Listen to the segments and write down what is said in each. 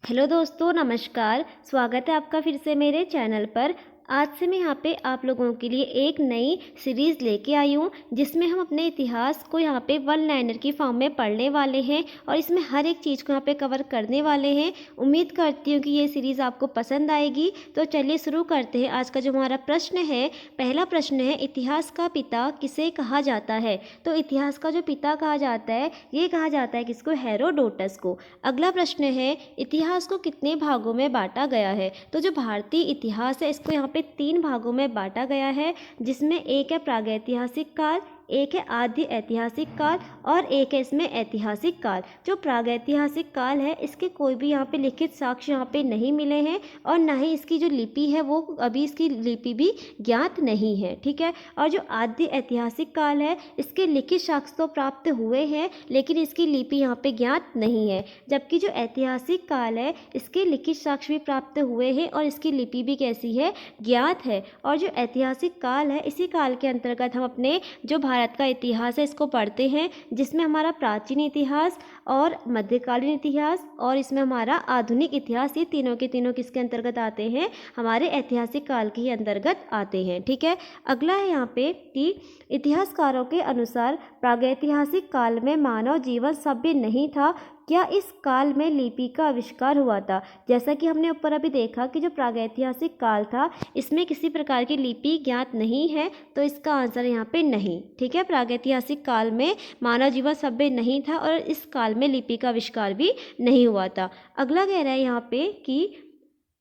Hello दोस्तों, नमस्कार। स्वागत है आपका फिर से मेरे चैनल पर। आज से मैं यहाँ पे आप लोगों के लिए एक नई सीरीज़ लेके आई हूँ जिसमें हम अपने इतिहास को यहाँ पे वन लाइनर की फॉर्म में पढ़ने वाले हैं और इसमें हर एक चीज़ को यहाँ पे कवर करने वाले हैं। उम्मीद करती हूँ कि ये सीरीज़ आपको पसंद आएगी। तो चलिए शुरू करते हैं। आज का जो हमारा प्रश्न है, पहला प्रश्न है, इतिहास का पिता किसे कहा जाता है? तो इतिहास का जो पिता कहा जाता है, ये कहा जाता है किसको? हेरोडोटस को। अगला प्रश्न है, इतिहास को कितने भागों में बांटा गया है? तो जो भारतीय इतिहास है इसको यहाँ पे 3 भागों में बांटा गया है, जिसमें एक है प्रागैतिहासिक काल, एक है आदि ऐतिहासिक काल और एक है इसमें ऐतिहासिक काल। जो प्रागैतिहासिक काल है इसके कोई भी यहाँ पे लिखित साक्ष्य यहाँ पे नहीं मिले हैं और ना ही इसकी जो लिपि है वो अभी इसकी लिपि भी ज्ञात नहीं है, ठीक है। और जो आदि ऐतिहासिक काल है इसके लिखित साक्ष्य तो प्राप्त हुए हैं लेकिन इसकी लिपि यहाँ पे ज्ञात नहीं है। जबकि जो ऐतिहासिक काल है इसके लिखित साक्ष्य भी प्राप्त हुए हैं और इसकी लिपि भी कैसी है? ज्ञात है। और जो ऐतिहासिक काल है इसी काल के अंतर्गत हम अपने जो भारत का इतिहास है इसको पढ़ते हैं, जिसमें हमारा प्राचीन इतिहास और मध्यकालीन इतिहास और इसमें हमारा आधुनिक इतिहास, ये तीनों के तीनों किसके अंतर्गत आते हैं? हमारे ऐतिहासिक काल के ही अंतर्गत आते हैं, ठीक है। अगला है यहाँ पे कि इतिहासकारों के अनुसार प्रागैतिहासिक काल में मानव जीवन सभ्य नहीं था। क्या इस काल में लिपि का आविष्कार हुआ था? जैसा कि हमने ऊपर अभी देखा कि जो प्रागैतिहासिक काल था इसमें किसी प्रकार की लिपि ज्ञात नहीं है, तो इसका आंसर यहाँ पे नहीं, ठीक है। प्रागैतिहासिक काल में मानव जीवन सभ्य नहीं था और इस काल में लिपि का आविष्कार भी नहीं हुआ था। अगला कह रहा है यहाँ पे कि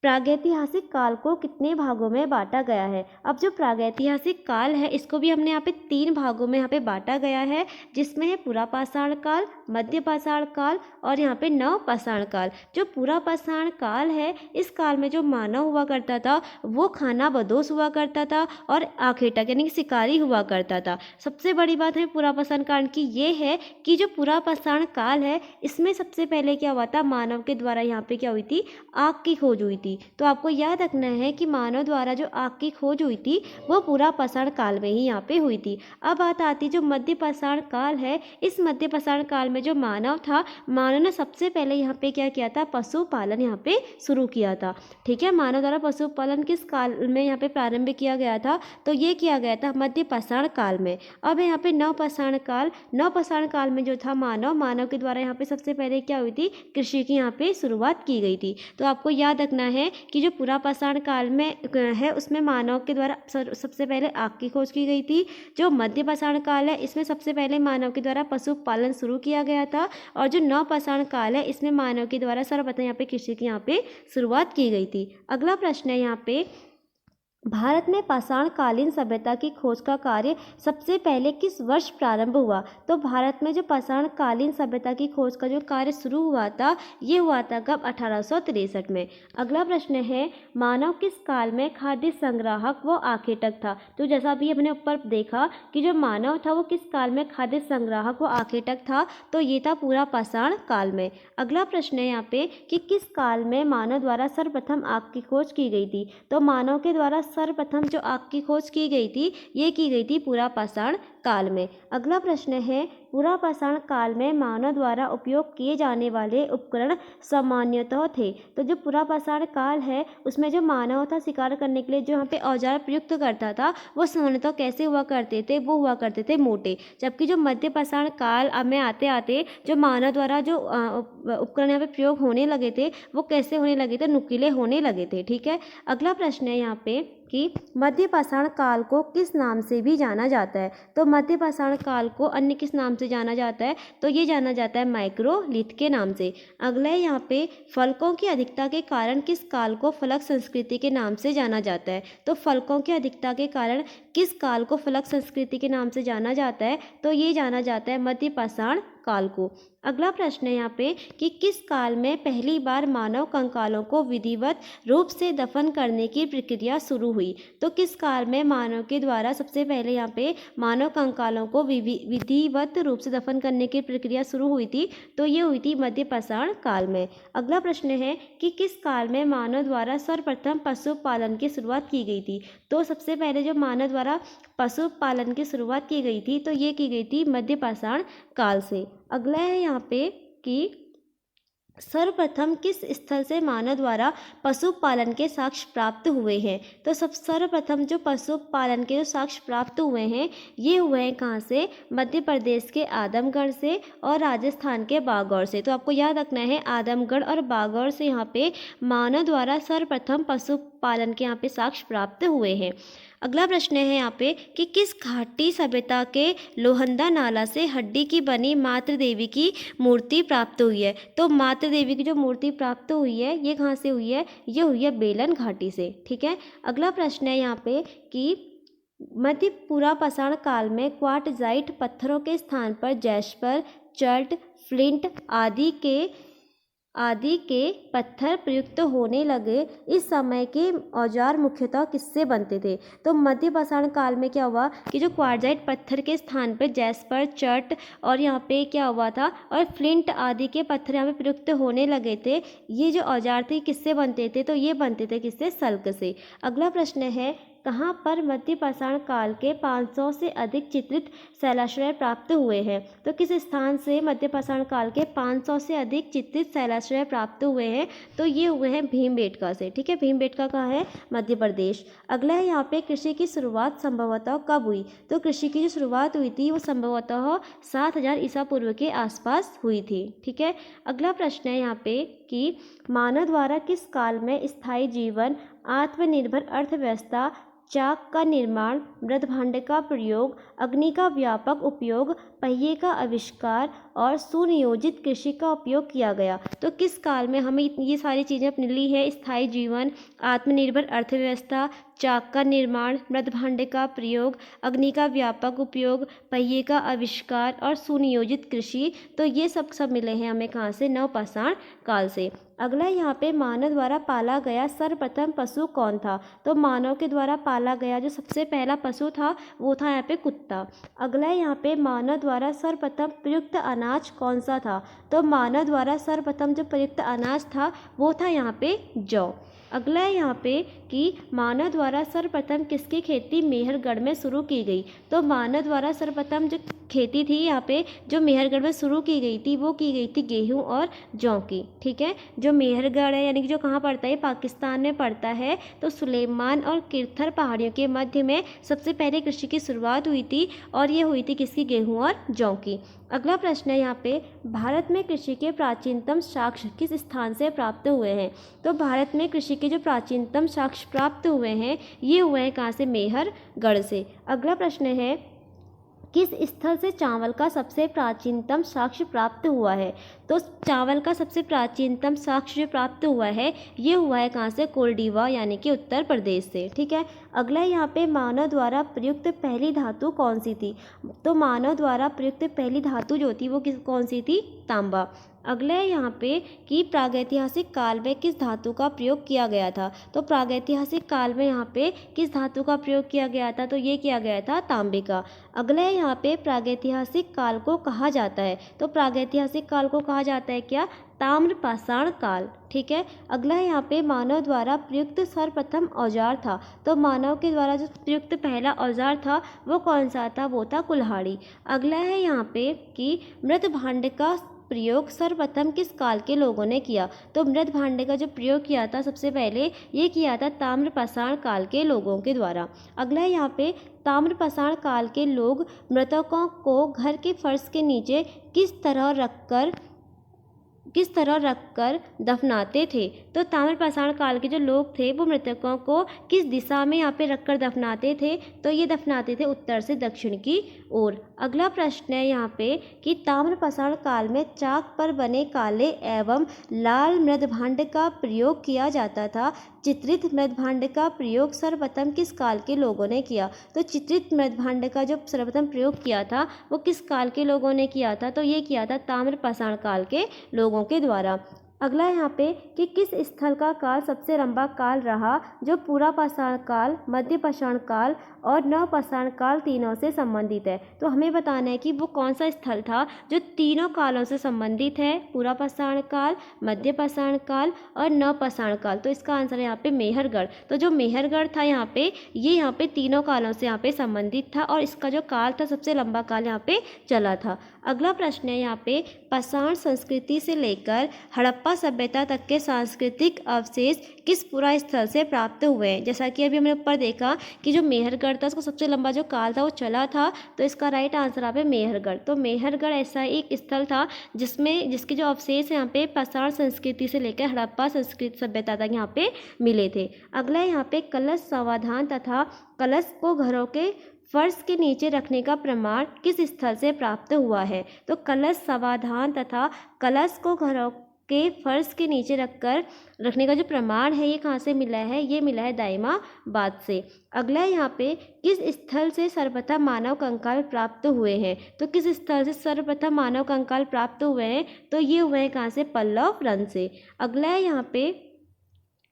प्रागैतिहासिक काल को कितने भागों में बांटा गया है? अब जो प्रागैतिहासिक काल है इसको भी हमने यहाँ पे 3 भागों में यहाँ पे बांटा गया है, जिसमें है पुरापाषाण काल, मध्यपाषाण काल और यहाँ पे नवपाषाण काल। जो पुरापाषाण काल है इस काल में जो मानव हुआ करता था वो खानाबदोश हुआ करता था और आखेटक यानी कि शिकारी हुआ करता था। सबसे बड़ी बात है पुरापाषाण काल की ये है कि जो पुरापाषाण काल है इसमें सबसे पहले क्या हुआ था? मानव के द्वारा यहाँ पे क्या हुई थी? आग की खोज हुई थी। तो आपको याद रखना है कि मानव द्वारा जो आग की खोज हुई थी वो पुरापाषाण काल में ही यहाँ पे हुई थी। अब बात आती जो मध्यपाषाण काल है, इस मध्यपाषाण काल में जो मानव था, मानव ने सबसे पहले यहाँ पे क्या किया था? पशुपालन यहाँ पे शुरू किया था, ठीक है। मानव द्वारा पशुपालन किस काल में यहाँ पे प्रारंभ किया गया था? तो ये किया गया था मध्यपाषाण काल में। अब यहाँ पे नवपाषाण काल, नवपाषाण काल में जो था मानव के द्वारा यहाँ पे सबसे पहले क्या हुई थी? कृषि की यहाँ पे शुरुआत की गई थी। तो आपको याद रखना है कि जो पुरापाषाण काल में है उसमें मानव के द्वारा सबसे पहले आग की खोज की गई थी। जो मध्यपाषाण काल है इसमें सबसे पहले मानव के द्वारा पशुपालन शुरू किया गया था और जो नवपाषाण काल है इसमें मानव के द्वारा सर्वप्रथम यहाँ पे कृषि की यहाँ पे शुरुआत की गई थी। अगला प्रश्न है यहाँ पे, भारत में पाषाणकालीन सभ्यता की खोज का कार्य सबसे पहले किस वर्ष प्रारंभ हुआ? तो भारत में जो पाषाणकालीन सभ्यता की खोज का जो कार्य शुरू हुआ था ये हुआ था कब? 1863 में। अगला प्रश्न है, मानव किस काल में खाद्य संग्राहक व आखेटक था? तो जैसा अभी हमने ऊपर देखा कि जो मानव था वो किस काल में खाद्य संग्राहक व आखेटक था, तो ये था पुरापाषाण काल में। अगला प्रश्न है यहाँ पे कि किस काल में मानव द्वारा सर्वप्रथम आग की खोज की गई थी? तो मानव के द्वारा सर्वप्रथम जो आग की खोज की गई थी ये की गई थी पुरापाषाण काल में। अगला प्रश्न है, पुरापाषाण काल में मानव द्वारा उपयोग किए जाने वाले उपकरण सामान्यतः थे? तो जो पुरापाषाण काल है उसमें जो मानव था शिकार करने के लिए जो यहाँ पे औजार प्रयुक्त करता था वो सामान्यतः कैसे हुआ करते थे? वो हुआ करते थे मोटे। जबकि जो मध्यपाषाण काल में आते आते जो मानव द्वारा जो उपकरण यहाँ पे प्रयोग होने लगे थे वो कैसे होने लगे थे? नुकीले होने लगे थे, ठीक है। अगला प्रश्न है यहाँ पे कि मध्यपाषाण काल को किस नाम से भी जाना जाता है? तो मध्यपाषाण काल को अन्य किस नाम से जाना जाता है? तो ये जाना जाता है माइक्रोलिथ के नाम से। अगला है यहाँ पे, फलकों की अधिकता के कारण किस काल को फलक संस्कृति के नाम से जाना जाता है? तो फलकों की अधिकता के कारण किस काल को फलक संस्कृति के नाम से जाना जाता है? तो ये जाना जाता है मध्यपाषाण काल को। अगला प्रश्न है यहाँ पे कि किस काल में पहली बार मानव कंकालों को विधिवत रूप से दफन करने की प्रक्रिया शुरू हुई? तो किस काल में मानव के द्वारा सबसे पहले यहाँ पे मानव कंकालों को विधिवत रूप से दफन करने की प्रक्रिया शुरू हुई थी? तो ये हुई थी मध्यपाषाण काल में। अगला प्रश्न है कि किस काल में मानव द्वारा सर्वप्रथम पशुपालन की शुरुआत की गई थी? तो सबसे पहले जो मानव द्वारा पशुपालन की शुरुआत की गई थी तो ये की गई थी मध्यपाषाण काल से। अगला है यहाँ पे कि सर्वप्रथम किस स्थल से मानव द्वारा पशुपालन के साक्ष्य प्राप्त हुए हैं? तो सर्वप्रथम जो पशुपालन के जो साक्ष्य प्राप्त हुए हैं ये हुए हैं कहाँ से? मध्य प्रदेश के आदमगढ़ से और राजस्थान के बागौर से। तो आपको याद रखना है आदमगढ़ और बागौर से यहाँ पे मानव द्वारा सर्वप्रथम पशुपालन के यहाँ पे साक्ष्य प्राप्त हुए हैं। अगला प्रश्न है यहाँ पे कि किस घाटी सभ्यता के लोहंदा नाला से हड्डी की बनी मातृ देवी की मूर्ति प्राप्त हुई है? तो मातृ देवी की जो मूर्ति प्राप्त हुई है ये कहाँ से हुई है? ये हुई है बेलन घाटी से। ठीक है। अगला प्रश्न है यहाँ पे कि मध्य पुरापाषाण काल में क्वार्टजाइट पत्थरों के स्थान पर जैस्पर, चर्ट, फ्लिंट आदि के पत्थर प्रयुक्त होने लगे। इस समय के औजार मुख्यतः किससे बनते थे? तो मध्य पाषाण काल में क्या हुआ कि जो क्वार्टजाइट पत्थर के स्थान पर जैस्पर, चर्ट और यहाँ पे क्या हुआ था और फ्लिंट आदि के पत्थर यहाँ पे प्रयुक्त होने लगे थे। ये जो औजार थे किससे बनते थे? तो ये बनते थे किससे? सल्क से। अगला प्रश्न है कहाँ पर मध्य पाषाण काल के 500 से अधिक चित्रित शैलाश्रय प्राप्त हुए हैं? तो किस स्थान से मध्य पाषाण काल के 500 से अधिक चित्रित शैलाश्रय प्राप्त हुए हैं? तो ये हुए हैं भीमबेटका से। ठीक है। भीमबेटका कहाँ है? मध्य प्रदेश। अगला है यहाँ पे कृषि की शुरुआत संभवतः कब हुई? तो कृषि की जो शुरुआत हुई थी वो संभवतः 7000 ईसा पूर्व के आसपास हुई थी। ठीक है। अगला प्रश्न है यहाँ पे कि मानव द्वारा किस काल में स्थायी जीवन, आत्मनिर्भर अर्थव्यवस्था, चाक का निर्माण, मृदभांड का प्रयोग, अग्नि का व्यापक उपयोग, पहिए का आविष्कार और सुनियोजित कृषि का उपयोग किया गया? तो किस काल में हमें ये सारी चीज़ें अपने ली है? स्थायी जीवन, आत्मनिर्भर अर्थव्यवस्था, चाक का निर्माण, मृदभांड का प्रयोग, अग्नि का व्यापक उपयोग, पहिए का आविष्कार और सुनियोजित कृषि। तो ये सब मिले हैं हमें कहाँ से? नवपाषाण काल से। अगला यहाँ पे मानव द्वारा पाला गया सर्वप्रथम पशु कौन था? तो मानव के द्वारा पाला गया जो सबसे पहला पशु था वो था यहाँ पे कुत्ता। अगला यहाँ पे मानव द्वारा सर्वप्रथम प्रयुक्त अनाज कौन सा था? तो मानव द्वारा सर्वप्रथम जो प्रयुक्त अनाज था वो था यहाँ पे जौ। अगला है यहाँ पे कि मानव द्वारा सर्वप्रथम किसकी खेती मेहरगढ़ में शुरू की गई? तो मानव द्वारा सर्वप्रथम जो खेती थी यहाँ पे जो मेहरगढ़ में शुरू की गई थी वो की गई थी गेहूं और जौ की। ठीक है। जो मेहरगढ़ है यानी कि जो कहाँ पड़ता है? पाकिस्तान में पड़ता है। तो सुलेमान और किरथर पहाड़ियों के मध्य में सबसे पहले कृषि की शुरुआत हुई थी और ये हुई थी किसकी? गेहूँ और जौ की। अगला प्रश्न है यहाँ पे भारत में कृषि के प्राचीनतम साक्ष्य किस स्थान से प्राप्त हुए हैं? तो भारत में कृषि के जो प्राचीनतम साक्ष्य प्राप्त हुए हैं ये हुए हैं कहाँ से? मेहरगढ़ से। अगला प्रश्न है किस स्थल से चावल का सबसे प्राचीनतम साक्ष्य प्राप्त हुआ है? तो चावल का सबसे प्राचीनतम साक्ष्य प्राप्त हुआ है ये हुआ है कहाँ से? कोल्डिवा यानी कि उत्तर प्रदेश से। ठीक है। अगला यहाँ पे मानव द्वारा प्रयुक्त पहली धातु कौन सी थी? तो मानव द्वारा प्रयुक्त पहली धातु जो थी वो कौन सी थी? तांबा। अगला है यहाँ पे कि प्रागैतिहासिक काल में किस धातु का प्रयोग किया गया था? तो प्रागैतिहासिक काल में यहाँ पे किस धातु का प्रयोग किया गया था? तो ये किया गया था तांबे का। अगला है यहाँ पे प्रागैतिहासिक काल को कहा जाता है? तो प्रागैतिहासिक काल को कहा जाता है क्या? ताम्रपाषाण काल। ठीक है। अगला है यहाँ पे मानव द्वारा प्रयुक्त सर्वप्रथम औजार था? तो मानव के द्वारा जो प्रयुक्त पहला औजार था वो कौन सा था? वो था कुल्हाड़ी। अगला है यहाँ पे कि मृदभांड का प्रयोग सर्वप्रथम किस काल के लोगों ने किया? तो मृदभांड का जो प्रयोग किया था सबसे पहले ये किया था ताम्रपाषाण काल के लोगों के द्वारा। अगला है यहाँ पे ताम्रपाषाण काल के लोग मृतकों को घर के फर्श के नीचे किस तरह रखकर दफनाते थे? तो ताम्रपाषाण काल के जो लोग थे वो मृतकों को किस दिशा में यहाँ पे रखकर दफनाते थे? तो ये दफनाते थे उत्तर से दक्षिण की ओर। अगला प्रश्न है यहाँ पे कि ताम्रपाषाण काल में चाक पर बने काले एवं लाल मृदभांड का प्रयोग किया जाता था। चित्रित मृदभांड का प्रयोग सर्वप्रथम किस काल के लोगों ने किया? तो चित्रित मृदभांड का जो सर्वप्रथम प्रयोग किया था वो किस काल के लोगों ने किया था? तो ये किया था ताम्रपाषाण काल के लोगों के द्वारा। अगला है यहाँ पे कि किस स्थल का काल सबसे लंबा काल रहा जो पुरापाषाण काल, मध्य पाषाण काल और नवपाषाण काल तीनों से संबंधित है? तो हमें बताना है कि वो कौन सा स्थल था जो तीनों कालों से संबंधित है? पुरापाषाण काल, मध्य पाषाण काल और नवपाषाण काल। तो इसका आंसर है यहाँ पे मेहरगढ़। तो जो मेहरगढ़ था यहाँ पे ये यहाँ पे तीनों कालों से यहाँ पे संबंधित था और इसका जो काल था सबसे लंबा काल यहाँ पे चला था। अगला प्रश्न है यहाँ पे, पाषाण संस्कृति से लेकर हड़प्पा सभ्यता तक के सांस्कृतिक अवशेष किस पुरा स्थल से प्राप्त हुए हैं। जैसा कि अभी हमने ऊपर देखा कि जो मेहरगढ़ था उसका सबसे लंबा जो काल था वो चला था, तो इसका राइट आंसर यहाँ पे मेहरगढ़। तो मेहरगढ़ ऐसा एक स्थल था जिसके जो अवशेष यहाँ पे पाषाण संस्कृति से लेकर हड़प्पा संस्कृति सभ्यता तक यहाँ पे मिले थे। अगला यहाँ पे कलश समाधान तथा कलश को घरों के फर्श के नीचे रखने का प्रमाण किस स्थल से प्राप्त हुआ है। तो कलश समाधान तथा कलश को घरों के फर्श के नीचे रखने का जो प्रमाण है ये कहाँ से मिला है, ये मिला है दाइमाबाद से। अगला है यहाँ पे, किस स्थल से सर्वप्रथम मानव कंकाल प्राप्त हुए हैं। तो किस स्थल से सर्वप्रथम मानव कंकाल प्राप्त हुए हैं, तो ये हुए हैं कहाँ से, पल्लव रन से।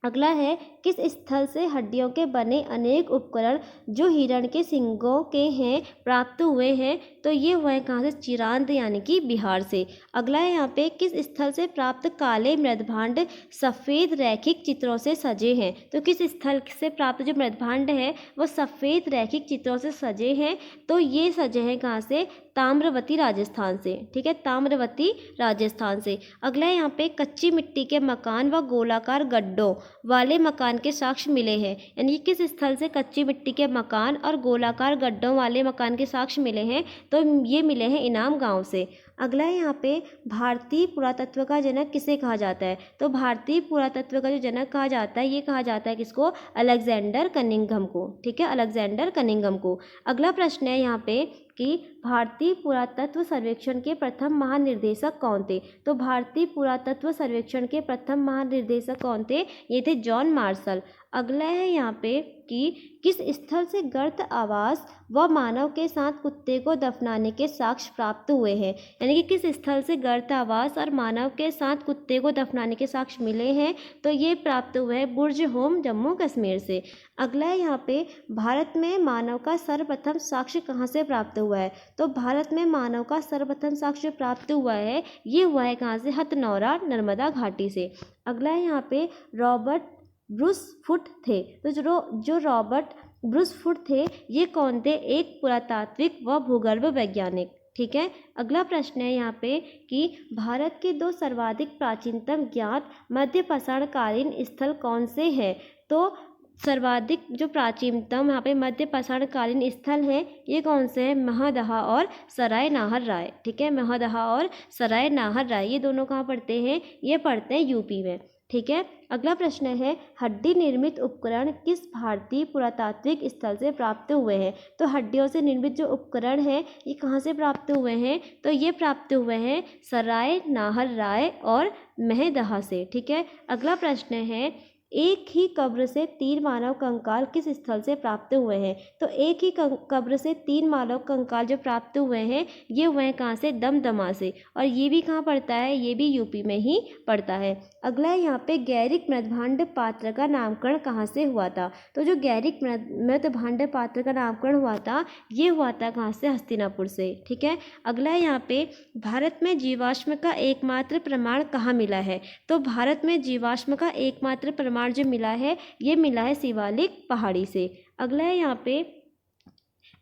अगला है किस स्थल से हड्डियों के बने अनेक उपकरण जो हिरण के सींगों के हैं प्राप्त हुए हैं। तो ये हुए हैं कहाँ से, चिरांद यानी कि बिहार से। अगला है यहाँ पे, किस स्थल से प्राप्त काले मृदभांड सफ़ेद रैखिक चित्रों से सजे हैं। तो किस स्थल से प्राप्त जो मृदभांड है वो सफ़ेद रैखिक चित्रों से सजे हैं। तो ये सजे हैं कहाँ से, ताम्रवती राजस्थान से। ठीक है, ताम्रवती राजस्थान से। अगला है यहाँ पे, कच्ची मिट्टी के मकान व गोलाकार गड्ढों वाले मकान के साक्ष्य मिले हैं। यानी किस स्थल से कच्ची मिट्टी के मकान और गोलाकार गड्ढों वाले मकान के साक्ष्य मिले हैं, तो ये मिले हैं इनाम गांव से। अगला है यहाँ पे, भारतीय पुरातत्व का जनक किसे कहा जाता है। तो भारतीय पुरातत्व का जो जनक कहा जाता है ये कहा जाता है किसको, अलेक्जेंडर कनिंघम को। ठीक है, अलेक्जेंडर कनिंघम को। अगला प्रश्न है यहाँ पे कि भारतीय पुरातत्व सर्वेक्षण के प्रथम महानिर्देशक कौन थे। तो भारतीय पुरातत्व सर्वेक्षण के प्रथम महानिर्देशक कौन थे, ये थे जॉन मार्शल। अगला है यहाँ पे कि किस स्थल से गर्त आवास व मानव के साथ कुत्ते को दफनाने के साक्ष्य प्राप्त हुए हैं। यानी कि किस स्थल से गर्त आवास और मानव के साथ कुत्ते को दफनाने के साक्ष्य मिले हैं, तो ये प्राप्त हुए हैं बुर्ज होम जम्मू कश्मीर से। अगला है यहाँ पे, भारत में मानव का सर्वप्रथम साक्ष्य कहाँ से प्राप्त हुआ है। तो भारत में मानव का सर्वप्रथम साक्ष्य प्राप्त हुआ है, ये हुआ है कहाँ से, हथनौरा नर्मदा घाटी से। अगला है यहाँ पे, रॉबर्ट ब्रूस फुट थे। तो जो रॉबर्ट ब्रूस फुट थे ये कौन थे, एक पुरातात्विक व भूगर्भ वैज्ञानिक। ठीक है, अगला प्रश्न है यहाँ पे कि भारत के दो सर्वाधिक प्राचीनतम ज्ञात मध्य पाषाणकालीन स्थल कौन से हैं। तो सर्वाधिक जो प्राचीनतम यहाँ पे मध्य पाषाणकालीन स्थल हैं ये कौन से हैं, महदहा और सराय नाहर राय। ठीक है, महदहा और सराय नाहर राय ये दोनों कहाँ पढ़ते हैं, ये पढ़ते हैं यूपी में। ठीक है, अगला प्रश्न है, हड्डी निर्मित उपकरण किस भारतीय पुरातात्विक स्थल से प्राप्त हुए हैं। तो हड्डियों से निर्मित जो उपकरण हैं ये कहाँ से प्राप्त हुए हैं, तो ये प्राप्त हुए हैं सराय नाहर राय और महदहा से। ठीक है, अगला प्रश्न है, एक ही कब्र से 3 मानव कंकाल किस स्थल से प्राप्त हुए हैं। तो एक ही कब्र से 3 मानव कंकाल जो प्राप्त हुए हैं ये हुए हैं कहाँ से, दमदमा से। और ये भी कहाँ पड़ता है, ये भी यूपी में ही पड़ता है। अगला है यहाँ पे, गैरिक मृदभांड पात्र का नामकरण कहाँ से हुआ था। तो जो गैरिक मृदभांड पात्र का नामकरण हुआ था ये हुआ था कहाँ से, हस्तिनापुर से। ठीक है, अगला है यहाँ पे, भारत में जीवाश्म का एकमात्र प्रमाण कहाँ मिला है। तो भारत में जीवाश्म का एकमात्र प्रमाण जो मिला है ये मिला है शिवालिक पहाड़ी से। अगला है यहाँ पे,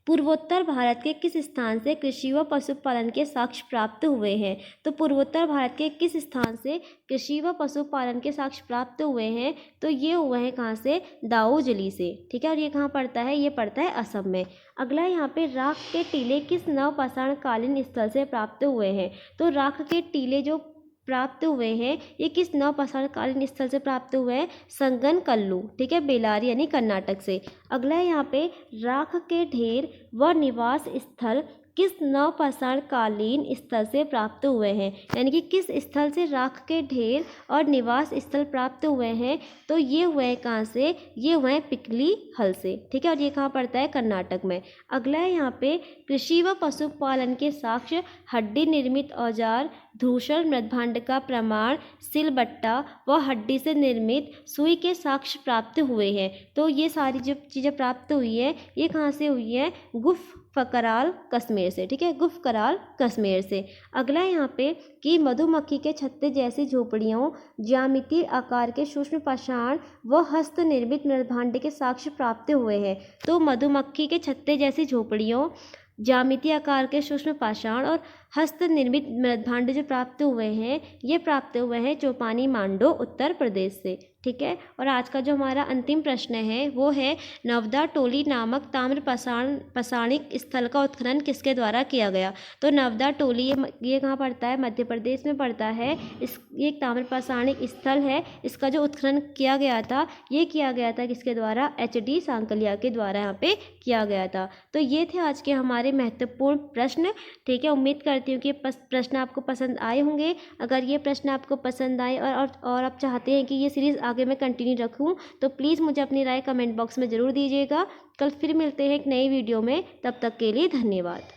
पूर्वोत्तर भारत के किस स्थान से कृषि व पशुपालन के साक्ष्य प्राप्त हुए हैं। तो पूर्वोत्तर भारत के किस स्थान से कृषि व पशुपालन के साक्ष्य प्राप्त हुए हैं, तो ये हुए हैं कहाँ से, दाऊजली से। ठीक है, और ये कहाँ पड़ता है, ये पड़ता है असम में। अगला है यहाँ पे, राख के टीले किस नवपाषाणकालीन स्थल से प्राप्त हुए हैं। तो राख के टीले जो प्राप्त हुए हैं ये किस नवपाषाणकालीन स्थल से प्राप्त हुए हैं, संगन कल्लू। ठीक है, बेलारी यानी कर्नाटक से। अगला है यहाँ पे, राख के ढेर व निवास स्थल किस नवपाषाणकालीन स्थल से प्राप्त हुए हैं। यानी कि किस स्थल से राख के ढेर और निवास स्थल प्राप्त हुए हैं, तो ये हुए हैं कहाँ से, ये हुए हैं पिकली हल से। ठीक है, और ये कहाँ पड़ता है, कर्नाटक में। अगला है यहाँ पे, कृषि व पशुपालन के साक्ष्य हड्डी निर्मित औजार, धूषण मृदभांड का प्रमाण, सिलबट्टा व हड्डी से निर्मित सुई के साक्ष्य प्राप्त हुए हैं। तो ये सारी जो चीज़ें प्राप्त हुई है ये कहाँ से हुई है, गुफ फकराल कश्मीर से। ठीक है, गुफ कराल कश्मीर से। अगला है यहाँ पे कि मधुमक्खी के छत्ते जैसी झोपड़ियों, ज्यामितीय आकार के सूक्ष्म पाषाण व हस्त निर्मित मृदभांड के साक्ष्य प्राप्त हुए हैं। तो मधुमक्खी के छत्ते जैसी झोपड़ियों, ज्यामितीय आकार के सूक्ष्म पाषाण और हस्त निर्मित मृदभांड जो प्राप्त हुए हैं ये प्राप्त हुए हैं चौपानी मांडो उत्तर प्रदेश से। ठीक है, और आज का जो हमारा अंतिम प्रश्न है वो है नवदा टोली नामक ताम्र पाषाणिक स्थल का उत्खनन किसके द्वारा किया गया। तो नवदा टोली ये कहाँ पड़ता है, मध्य प्रदेश में पड़ता है। ये एक ताम्र पाषाणिक स्थल है, इसका जो उत्खनन किया गया था ये किया गया था किसके द्वारा, HD सांकलिया के द्वारा यहाँ पे किया गया था। तो ये थे आज के हमारे महत्वपूर्ण प्रश्न। ठीक है, उम्मीद करती हूँ कि प्रश्न आपको पसंद आए होंगे। अगर ये प्रश्न आपको पसंद आए और आप चाहते हैं कि ये सीरीज़ आगे मैं कंटिन्यू रखूं तो प्लीज़ मुझे अपनी राय कमेंट बॉक्स में ज़रूर दीजिएगा। कल फिर मिलते हैं एक नई वीडियो में, तब तक के लिए धन्यवाद।